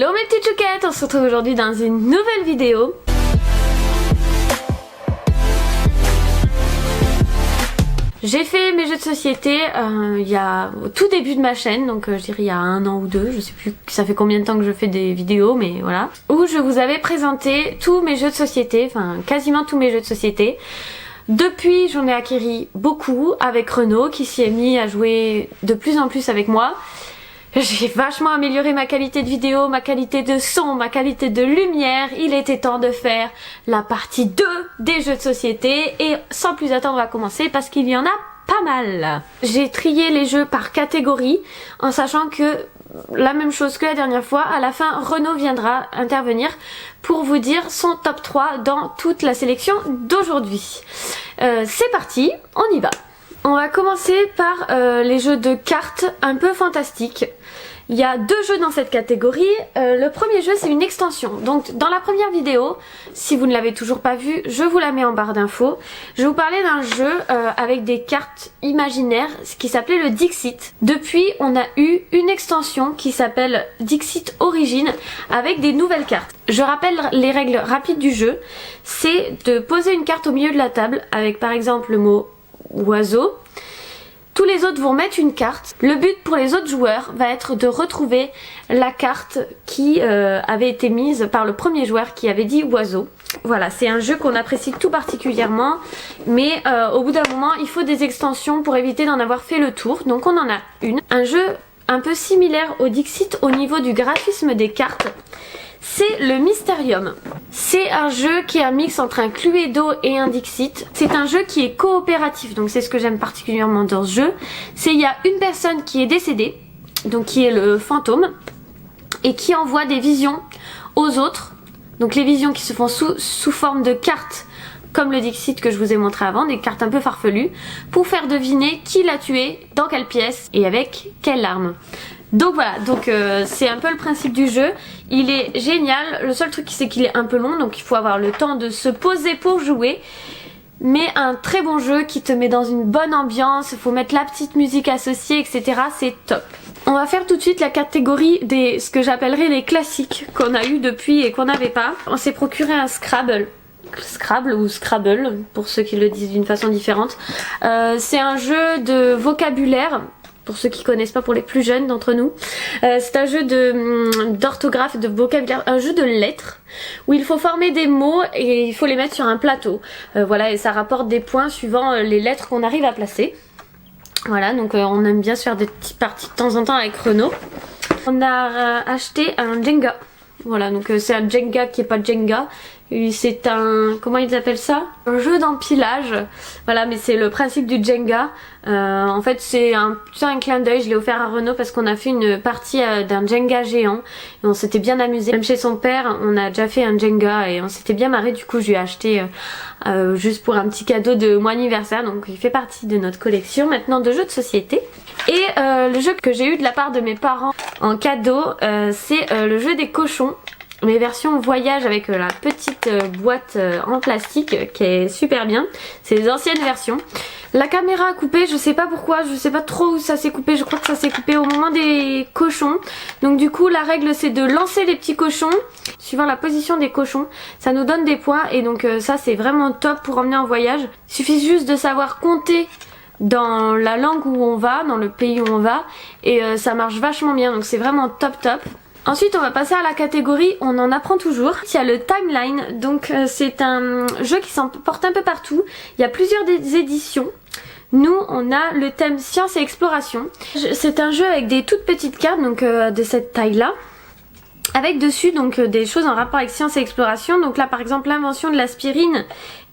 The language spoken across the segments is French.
Hello mes petites chouquettes, on se retrouve aujourd'hui dans une nouvelle vidéo. J'ai fait mes jeux de société il y a au tout début de ma chaîne, donc je dirais il y a 1 an ou 2, je sais plus ça fait combien de temps que je fais des vidéos, mais voilà. Où je vous avais présenté tous mes jeux de société, enfin quasiment tous mes jeux de société. Depuis j'en ai acquis beaucoup avec Renaud qui s'y est mis à jouer de plus en plus avec moi. J'ai vachement amélioré ma qualité de vidéo, ma qualité de son, ma qualité de lumière. Il était temps de faire la partie 2 des jeux de société et sans plus attendre on va commencer parce qu'il y en a pas mal. J'ai trié les jeux par catégorie en sachant que la même chose que la dernière fois, à la fin Renaud viendra intervenir pour vous dire son top 3 dans toute la sélection d'aujourd'hui. C'est parti, on y va. On va commencer par les jeux de cartes un peu fantastiques. Il y a 2 jeux dans cette catégorie. Le premier jeu c'est une extension. Donc dans la première vidéo, si vous ne l'avez toujours pas vu, je vous la mets en barre d'infos. Je vais vous parler d'un jeu avec des cartes imaginaires, ce qui s'appelait le Dixit. Depuis on a eu une extension qui s'appelle Dixit Origin avec des nouvelles cartes. Je rappelle les règles rapides du jeu. C'est de poser une carte au milieu de la table avec par exemple le mot oiseau. Tous les autres vont mettre une carte. Le but pour les autres joueurs va être de retrouver la carte qui avait été mise par le premier joueur qui avait dit oiseau. Voilà, c'est un jeu qu'on apprécie tout particulièrement, mais au bout d'un moment il faut des extensions pour éviter d'en avoir fait le tour, donc on en a une. Un jeu un peu similaire au Dixit au niveau du graphisme des cartes. C'est le Mysterium. C'est un jeu qui est un mix entre un Cluedo et un Dixit. C'est un jeu qui est coopératif, donc c'est ce que j'aime particulièrement dans ce jeu. Il y a une personne qui est décédée, donc qui est le fantôme, et qui envoie des visions aux autres. Donc les visions qui se font sous forme de cartes, comme le Dixit que je vous ai montré avant, des cartes un peu farfelues, pour faire deviner qui l'a tué, dans quelle pièce et avec quelle arme. Donc voilà, c'est un peu le principe du jeu. Il est génial, le seul truc c'est qu'il est un peu long, donc il faut avoir le temps de se poser pour jouer. Mais un très bon jeu qui te met dans une bonne ambiance, il faut mettre la petite musique associée, etc. C'est top. On va faire tout de suite la catégorie des ce que j'appellerais les classiques qu'on a eu depuis et qu'on n'avait pas. On s'est procuré un Scrabble. Scrabble ou Scrabble, pour ceux qui le disent d'une façon différente. C'est un jeu de vocabulaire. Pour ceux qui connaissent pas, pour les plus jeunes d'entre nous. C'est un jeu d'orthographe, de vocabulaire, un jeu de lettres où il faut former des mots et il faut les mettre sur un plateau. Voilà, et ça rapporte des points suivant les lettres qu'on arrive à placer. Voilà, donc on aime bien se faire des petites parties de temps en temps avec Renaud. On a acheté un Jenga. Voilà, donc c'est un Jenga qui est pas Jenga. C'est un... comment ils appellent ça? Un jeu d'empilage. Voilà, mais c'est le principe du Jenga. En fait c'est un clin d'œil, je l'ai offert à Renaud parce qu'on a fait une partie d'un Jenga géant. Et on s'était bien amusé. Même chez son père, on a déjà fait un Jenga et on s'était bien marré. Du coup je lui ai acheté juste pour un petit cadeau de mon anniversaire. Donc il fait partie de notre collection maintenant de jeux de société. Et le jeu que j'ai eu de la part de mes parents en cadeau, c'est le jeu des cochons. Mes versions voyage avec la petite boîte en plastique qui est super bien. C'est les anciennes versions. La caméra a coupé, je sais pas pourquoi, je sais pas trop où ça s'est coupé. Je crois que ça s'est coupé au moment des cochons. Donc du coup la règle c'est de lancer les petits cochons suivant la position des cochons. Ça nous donne des points et donc ça c'est vraiment top pour emmener en voyage. Il suffit juste de savoir compter dans la langue où on va, dans le pays où on va, et ça marche vachement bien, donc c'est vraiment top top. Ensuite on va passer à la catégorie on en apprend toujours. Il y a le Timeline, donc c'est un jeu qui s'emporte un peu partout. Il y a plusieurs éditions. Nous on a le thème science et exploration. C'est un jeu avec des toutes petites cartes, donc de cette taille là, avec dessus donc des choses en rapport avec science et exploration. Donc là par exemple l'invention de l'aspirine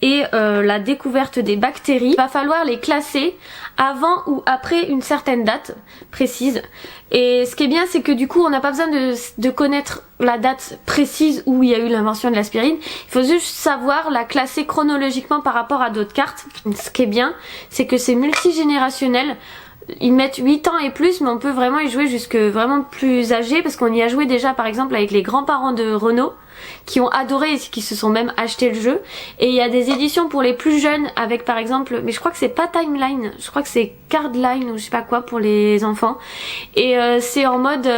et la découverte des bactéries. Il va falloir les classer avant ou après une certaine date précise. Et ce qui est bien c'est que du coup on n'a pas besoin de connaître la date précise où il y a eu l'invention de l'aspirine. Il faut juste savoir la classer chronologiquement par rapport à d'autres cartes. Ce qui est bien c'est que c'est multigénérationnel. Ils mettent 8 ans et plus, mais on peut vraiment y jouer jusque vraiment plus âgé parce qu'on y a joué déjà par exemple avec les grands-parents de Renaud qui ont adoré et qui se sont même acheté le jeu. Et il y a des éditions pour les plus jeunes avec par exemple, mais je crois que c'est pas Timeline, je crois que c'est Cardline ou je sais pas quoi pour les enfants. Et c'est en mode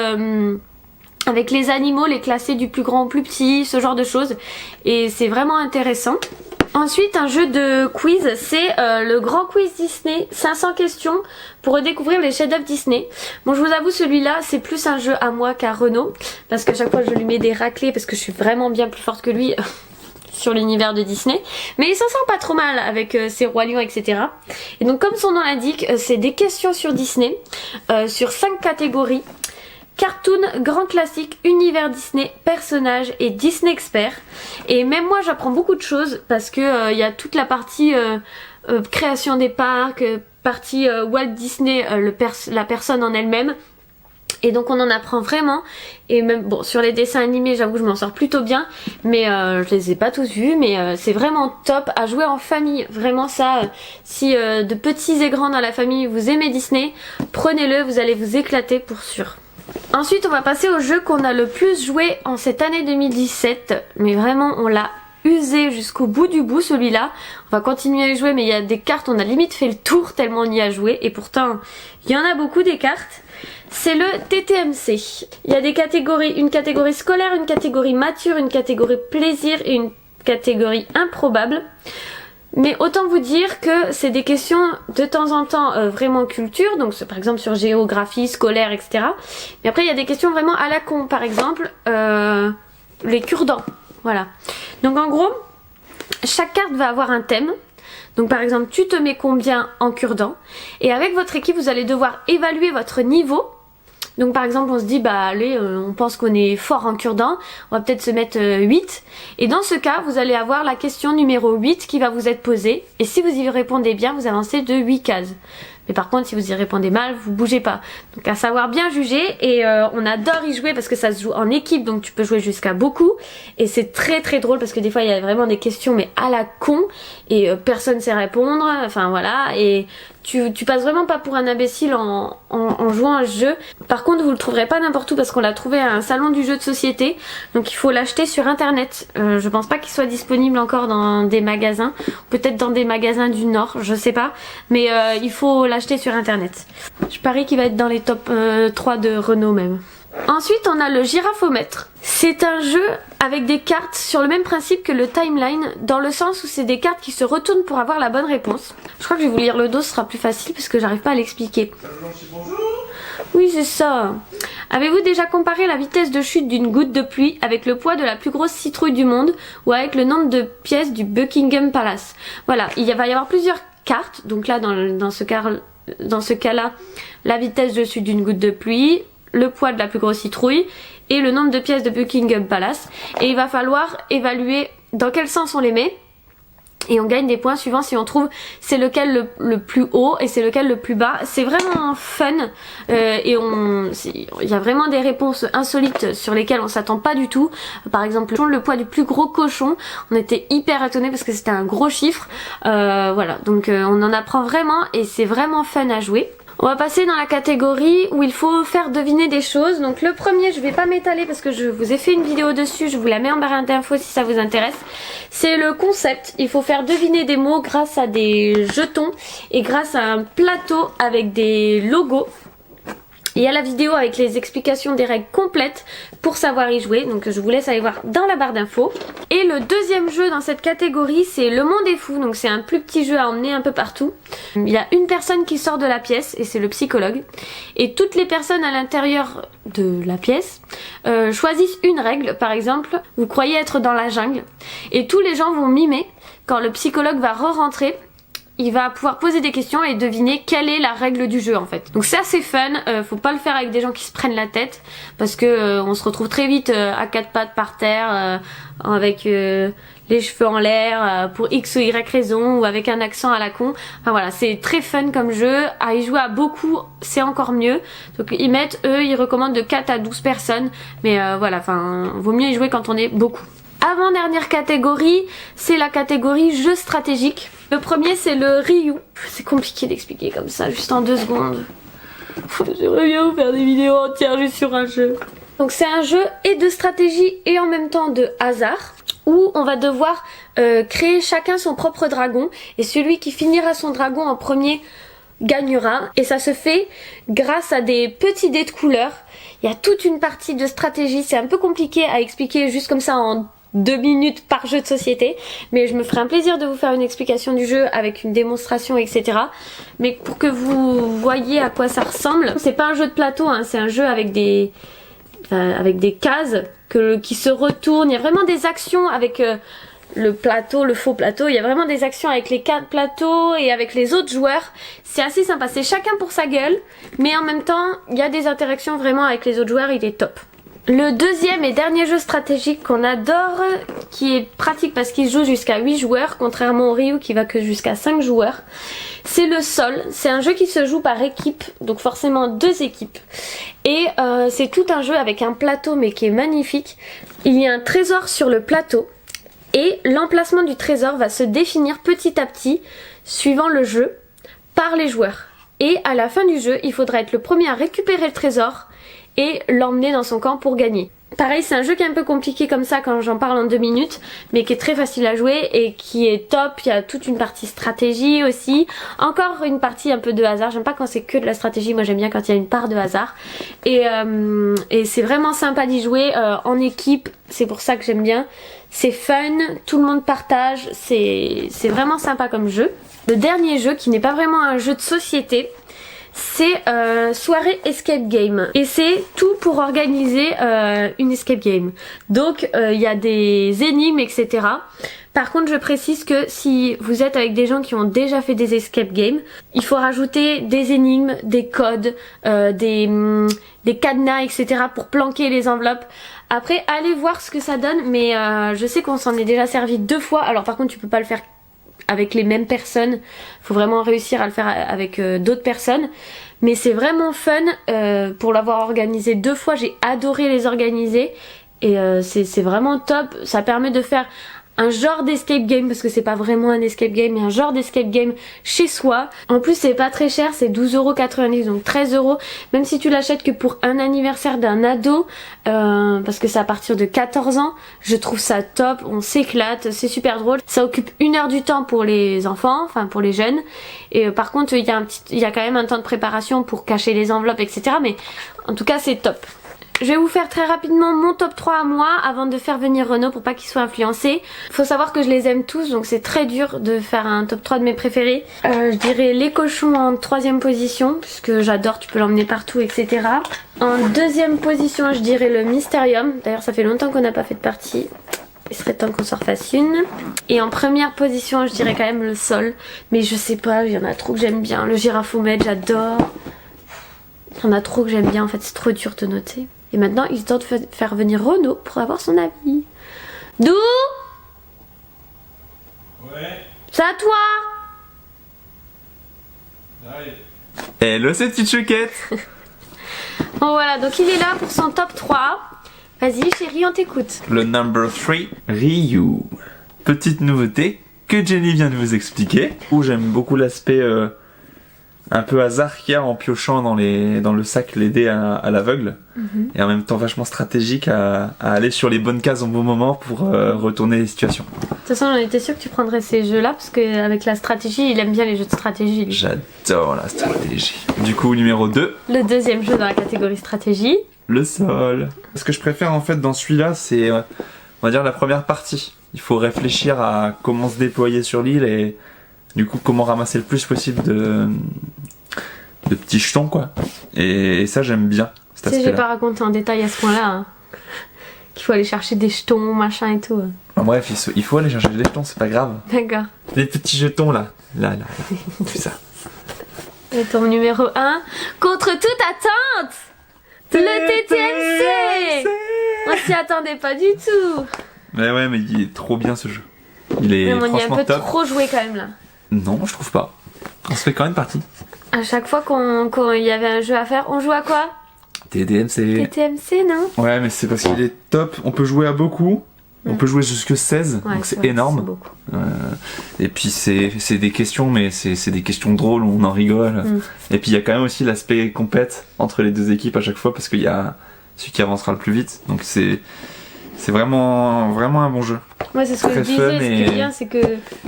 avec les animaux, les classer du plus grand au plus petit, ce genre de choses. Et c'est vraiment intéressant. Ensuite, un jeu de quiz, c'est le grand quiz Disney, 500 questions pour redécouvrir les chefs-d'œuvre Disney. Bon, je vous avoue, celui-là, c'est plus un jeu à moi qu'à Renaud, parce qu'à chaque fois, je lui mets des raclées, parce que je suis vraiment bien plus forte que lui sur l'univers de Disney. Mais il s'en sort pas trop mal avec ses rois lions, etc. Et donc, comme son nom l'indique, c'est des questions sur Disney, sur 5 catégories. Cartoon, grand classique, univers Disney, personnages et Disney expert. Et même moi j'apprends beaucoup de choses parce que y a toute la partie création des parcs, partie Walt Disney, la personne en elle-même. Et donc on en apprend vraiment. Et même bon, sur les dessins animés, j'avoue je m'en sors plutôt bien, mais je les ai pas tous vus, mais c'est vraiment top à jouer en famille. Vraiment ça, si de petits et grands dans la famille vous aimez Disney, prenez-le, vous allez vous éclater pour sûr. Ensuite on va passer au jeu qu'on a le plus joué en cette année 2017, mais vraiment on l'a usé jusqu'au bout du bout celui-là. On va continuer à y jouer, mais il y a des cartes, on a limite fait le tour tellement on y a joué, et pourtant il y en a beaucoup des cartes. C'est le TTMC. Il y a des catégories, une catégorie scolaire, une catégorie mature, une catégorie plaisir et une catégorie improbable. Mais autant vous dire que c'est des questions de temps en temps vraiment culture, donc par exemple sur géographie, scolaire, etc. Mais après il y a des questions vraiment à la con, par exemple les cure-dents, voilà. Donc en gros, chaque carte va avoir un thème. Donc par exemple, tu te mets combien en cure-dents, et avec votre équipe vous allez devoir évaluer votre niveau. Donc par exemple on se dit bah allez on pense qu'on est fort en cure-dents, on va peut-être se mettre 8. Et dans ce cas vous allez avoir la question numéro 8 qui va vous être posée. Et si vous y répondez bien vous avancez de 8 cases. Mais par contre si vous y répondez mal vous bougez pas. Donc à savoir bien juger, et on adore y jouer parce que ça se joue en équipe, donc tu peux jouer jusqu'à beaucoup. Et c'est très très drôle parce que des fois il y a vraiment des questions mais à la con, et personne sait répondre, enfin voilà. Et tu passes vraiment pas pour un imbécile en jouant à ce jeu. Par contre vous le trouverez pas n'importe où parce qu'on l'a trouvé à un salon du jeu de société, donc il faut l'acheter sur internet. Je pense pas qu'il soit disponible encore dans des magasins, peut-être dans des magasins du Nord, je sais pas, mais il faut l'acheter sur internet. Je parie qu'il va être dans les top 3 de Renault même. Ensuite on a le giraphomètre. C'est un jeu avec des cartes sur le même principe que le timeline, dans le sens où c'est des cartes qui se retournent pour avoir la bonne réponse. Je crois que je vais vous lire le dos, ce sera plus facile parce que j'arrive pas à l'expliquer. Oui c'est ça. Avez-vous déjà comparé la vitesse de chute d'une goutte de pluie avec le poids de la plus grosse citrouille du monde, ou avec le nombre de pièces du Buckingham Palace? Voilà, il va y avoir plusieurs cartes, donc là dans ce cas-là, la vitesse de chute d'une goutte de pluie, le poids de la plus grosse citrouille et le nombre de pièces de Buckingham Palace, et il va falloir évaluer dans quel sens on les met, et on gagne des points suivant si on trouve c'est lequel le plus haut et c'est lequel le plus bas. C'est vraiment fun, et il y a vraiment des réponses insolites sur lesquelles on s'attend pas du tout. Par exemple le poids du plus gros cochon, on était hyper étonnés parce que c'était un gros chiffre. Voilà, donc on en apprend vraiment et c'est vraiment fun à jouer. On va passer dans la catégorie où il faut faire deviner des choses. Donc le premier, je vais pas m'étaler parce que je vous ai fait une vidéo dessus, je vous la mets en barre d'infos si ça vous intéresse. C'est le concept, il faut faire deviner des mots grâce à des jetons et grâce à un plateau avec des logos. Il y a la vidéo avec les explications des règles complètes pour savoir y jouer, donc je vous laisse aller voir dans la barre d'infos. Et le deuxième jeu dans cette catégorie, c'est Le Monde est fou, donc c'est un plus petit jeu à emmener un peu partout. Il y a une personne qui sort de la pièce et c'est le psychologue. Et toutes les personnes à l'intérieur de la pièce choisissent une règle. Par exemple, vous croyez être dans la jungle et tous les gens vont mimer. Quand le psychologue va re-rentrer, il va pouvoir poser des questions et deviner quelle est la règle du jeu en fait. Donc c'est assez fun, faut pas le faire avec des gens qui se prennent la tête parce que on se retrouve très vite à quatre pattes par terre avec les cheveux en l'air pour X ou Y raison, ou avec un accent à la con. Enfin voilà, c'est très fun comme jeu, à y jouer à beaucoup c'est encore mieux. Donc ils recommandent de 4 à 12 personnes, mais voilà, enfin vaut mieux y jouer quand on est beaucoup. Avant-dernière catégorie, c'est la catégorie jeu stratégique. Le premier c'est le Ryu. C'est compliqué d'expliquer comme ça, juste en 2 secondes. J'aimerais bien vous faire des vidéos entières juste sur un jeu. Donc c'est un jeu et de stratégie et en même temps de hasard, où on va devoir créer chacun son propre dragon, et celui qui finira son dragon en premier gagnera. Et ça se fait grâce à des petits dés de couleurs. Il y a toute une partie de stratégie, c'est un peu compliqué à expliquer juste comme ça en 2 minutes par jeu de société, mais je me ferai un plaisir de vous faire une explication du jeu avec une démonstration, etc. Mais pour que vous voyez à quoi ça ressemble, c'est pas un jeu de plateau, hein, c'est un jeu avec des cases qui se retournent. Il y a vraiment des actions avec le plateau, le faux plateau. Il y a vraiment des actions avec les 4 plateaux et avec les autres joueurs. C'est assez sympa, c'est chacun pour sa gueule, mais en même temps, il y a des interactions vraiment avec les autres joueurs, il est top. Le deuxième et dernier jeu stratégique qu'on adore, qui est pratique parce qu'il joue jusqu'à 8 joueurs, contrairement au Ryu qui va que jusqu'à 5 joueurs, c'est le Sol. C'est un jeu qui se joue par équipe, donc forcément 2 équipes. Et c'est tout un jeu avec un plateau mais qui est magnifique. Il y a un trésor sur le plateau et l'emplacement du trésor va se définir petit à petit, suivant le jeu, par les joueurs. Et à la fin du jeu, il faudra être le premier à récupérer le trésor et l'emmener dans son camp pour gagner. Pareil, c'est un jeu qui est un peu compliqué comme ça quand j'en parle en 2 minutes, mais qui est très facile à jouer et qui est top. Il y a toute une partie stratégie aussi, encore une partie un peu de hasard. J'aime pas quand c'est que de la stratégie, moi j'aime bien quand il y a une part de hasard. Et c'est vraiment sympa d'y jouer en équipe, c'est pour ça que j'aime bien. C'est fun, tout le monde partage, c'est vraiment sympa comme jeu. Le dernier jeu qui n'est pas vraiment un jeu de société, c'est soirée escape game et c'est tout pour organiser une escape game. Donc il y a des énigmes, etc. Par contre je précise que si vous êtes avec des gens qui ont déjà fait des escape games, il faut rajouter des énigmes, des codes, des cadenas, etc. pour planquer les enveloppes. Après allez voir ce que ça donne, mais je sais qu'on s'en est déjà servi 2 fois. Alors par contre tu peux pas le faire avec les mêmes personnes, faut vraiment réussir à le faire avec d'autres personnes, mais c'est vraiment fun. Pour l'avoir organisé 2 fois, j'ai adoré les organiser et c'est vraiment top. Ça permet de faire un genre d'escape game, parce que c'est pas vraiment un escape game, mais un genre d'escape game chez soi. En plus c'est pas très cher, c'est 12,90 €, donc 13 €, même si tu l'achètes que pour un anniversaire d'un ado, parce que c'est à partir de 14 ans, je trouve ça top, on s'éclate, c'est super drôle. Ça occupe 1 heure du temps pour les enfants, enfin pour les jeunes, et par contre il y a quand même un temps de préparation pour cacher les enveloppes, etc. Mais en tout cas c'est top. Je vais vous faire très rapidement mon top 3 à moi avant de faire venir Renaud pour pas qu'il soit influencé. Faut savoir que je les aime tous, donc c'est très dur de faire un top 3 de mes préférés. Je dirais les cochons en 3ème position, puisque j'adore, tu peux l'emmener partout, etc. En 2ème position, je dirais le Mysterium. D'ailleurs ça fait longtemps qu'on n'a pas fait de partie. Il serait temps qu'on s'en refasse une. Et en 1ère position, je dirais quand même le Sol. Mais je sais pas, il y en a trop que j'aime bien. Le Girafaumètre, j'adore. Il y en a trop que j'aime bien, en fait c'est trop dur de noter. Et maintenant, il est temps de faire venir Renaud pour avoir son avis. D'où? Ouais. C'est à toi. J'arrive. Hello cette petite chouquette. Bon voilà, donc il est là pour son top 3. Vas-y chérie, on t'écoute. Le number 3, Ryu. Petite nouveauté que Jenny vient de vous expliquer, où j'aime beaucoup l'aspect un peu hasard qu'il y a en piochant dans le sac les dés à l'aveugle, et en même temps vachement stratégique à aller sur les bonnes cases au bon moment pour retourner les situations. De toute façon, j'en étais sûre que tu prendrais ces jeux-là parce qu'avec la stratégie, il aime bien les jeux de stratégie. Lui. J'adore la stratégie. Du coup, numéro 2. Le 2e jeu dans la catégorie stratégie. Le Sol. Ce que je préfère en fait dans celui-là, c'est on va dire la première partie. Il faut réfléchir à comment se déployer sur l'île et du coup comment ramasser le plus possible de petits jetons quoi. Et ça j'aime bien cet Tu sais, aspect-là. j'ai pas raconté en détail à ce point-là. Hein. Qu'il faut aller chercher des jetons, machin et tout. En bref, il faut aller chercher des jetons, c'est pas grave. D'accord. Les petits jetons là. Là. Tout ça. Et ton numéro 1, contre toute attente, le TTMC. On s'y attendait pas du tout. Mais ouais, mais il est trop bien ce jeu. Il est Mais on y a un franchement peu top. trop joué quand même là. Non, je trouve pas. On se fait quand même partie. À chaque fois qu'il y avait un jeu à faire, on joue à quoi? TDMC. TTMC, non? Ouais, mais c'est parce qu'il est top. On peut jouer à beaucoup. On peut jouer jusque 16, Ouais, donc c'est vrai, énorme. c'est beaucoup. Et puis c'est des questions, mais c'est des questions drôles, on en rigole. Et puis il y a quand même aussi l'aspect compète entre les deux équipes à chaque fois, parce qu'il y a celui qui avancera le plus vite. Donc c'est vraiment un bon jeu. Moi, c'est ce que Très je disais. fun Ce qui et- est bien, c'est que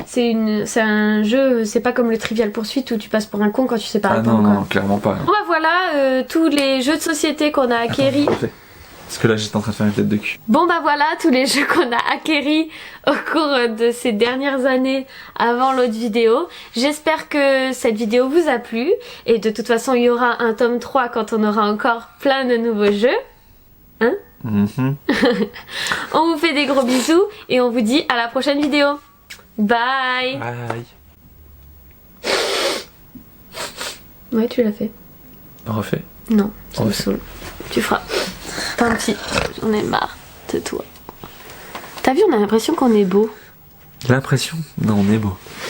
c'est un jeu. C'est pas comme le Trivial Pursuit où tu passes pour un con quand tu sais pas Ah répondre. non, quoi. non, clairement pas. Bon, bah voilà, tous les jeux de société qu'on a acquéris. Attends, refais. Parce que là, j'étais en train de faire une tête de cul. Bon bah voilà, tous les jeux qu'on a acquéris au cours de ces dernières années avant l'autre vidéo. J'espère que cette vidéo vous a plu. Et de toute façon, il y aura un tome 3 quand on aura encore plein de nouveaux jeux. Hein? Mhm. On vous fait des gros bisous et on vous dit à la prochaine vidéo. Bye! Bye. Ouais, tu l'as fait. Refais. Non, ça me Ouais. saoule. Tu feras. Tant pis, j'en ai marre de toi. T'as vu, on a l'impression qu'on est beau. L'impression? Non, on est beau.